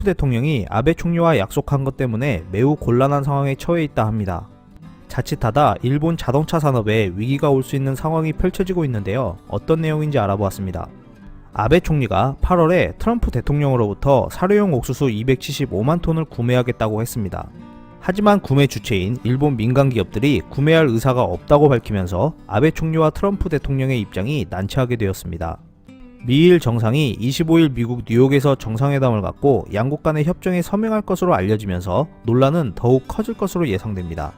대통령이 아베 총리와 약속한 것 때문에 매우 곤란한 상황에 처해 있다 합니다. 자칫하다 일본 자동차 산업에 위기가 올 수 있는 상황이 펼쳐지고 있는데요. 어떤 내용인지 알아보았습니다. 아베 총리가 8월에 트럼프 대통령으로부터 사료용 옥수수 275만 톤을 구매하겠다고 했습니다. 하지만 구매 주체인 일본 민간 기업들이 구매할 의사가 없다고 밝히면서 아베 총리와 트럼프 대통령의 입장이 난처하게 되었습니다. 미일 정상이 25일 미국 뉴욕에서 정상회담을 갖고 양국 간의 협정에 서명할 것으로 알려지면서 논란은 더욱 커질 것으로 예상됩니다.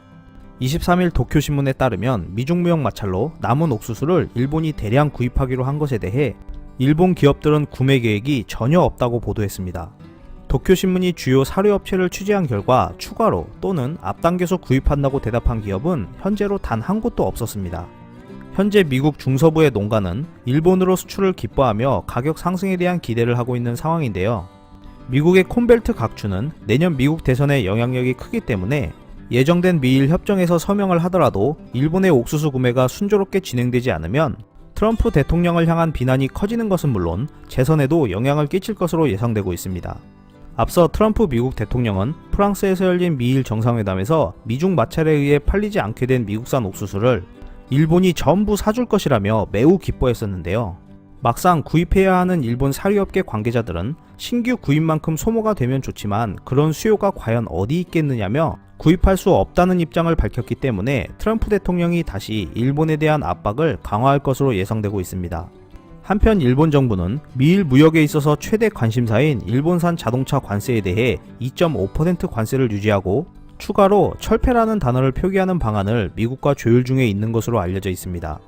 23일 도쿄신문에 따르면 미중 무역 마찰로 남은 옥수수를 일본이 대량 구입하기로 한 것에 대해 일본 기업들은 구매 계획이 전혀 없다고 보도했습니다. 도쿄신문이 주요 사료업체를 취재한 결과 추가로 또는 앞당겨서 구입한다고 대답한 기업은 현재로 단 한 곳도 없었습니다. 현재 미국 중서부의 농가는 일본으로 수출을 기뻐하며 가격 상승에 대한 기대를 하고 있는 상황인데요. 미국의 콘벨트 각주는 내년 미국 대선에 영향력이 크기 때문에 예정된 미일 협정에서 서명을 하더라도 일본의 옥수수 구매가 순조롭게 진행되지 않으면 트럼프 대통령을 향한 비난이 커지는 것은 물론 재선에도 영향을 끼칠 것으로 예상되고 있습니다. 앞서 트럼프 미국 대통령은 프랑스에서 열린 미일 정상회담에서 미중 마찰에 의해 팔리지 않게 된 미국산 옥수수를 일본이 전부 사줄 것이라며 매우 기뻐했었는데요. 막상 구입해야 하는 일본 사료업계 관계자들은 신규 구입만큼 소모가 되면 좋지만 그런 수요가 과연 어디 있겠느냐며 구입할 수 없다는 입장을 밝혔기 때문에 트럼프 대통령이 다시 일본에 대한 압박을 강화할 것으로 예상되고 있습니다. 한편 일본 정부는 미일 무역에 있어서 최대 관심사인 일본산 자동차 관세에 대해 2.5% 관세를 유지하고 추가로 철폐라는 단어를 표기하는 방안을 미국과 조율 중에 있는 것으로 알려져 있습니다.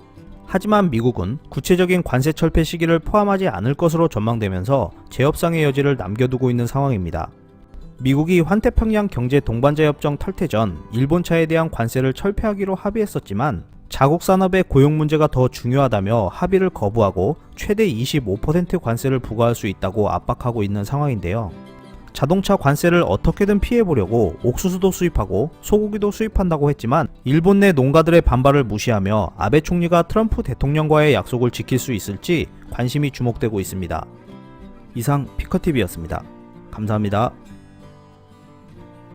하지만 미국은 구체적인 관세 철폐 시기를 포함하지 않을 것으로 전망되면서 재협상의 여지를 남겨두고 있는 상황입니다. 미국이 환태평양 경제 동반자 협정 탈퇴 전 일본차에 대한 관세를 철폐하기로 합의했었지만 자국 산업의 고용 문제가 더 중요하다며 합의를 거부하고 최대 25% 관세를 부과할 수 있다고 압박하고 있는 상황인데요. 자동차 관세를 어떻게든 피해보려고 옥수수도 수입하고 소고기도 수입한다고 했지만 일본 내 농가들의 반발을 무시하며 아베 총리가 트럼프 대통령과의 약속을 지킬 수 있을지 관심이 주목되고 있습니다. 이상 피커TV였습니다. 감사합니다.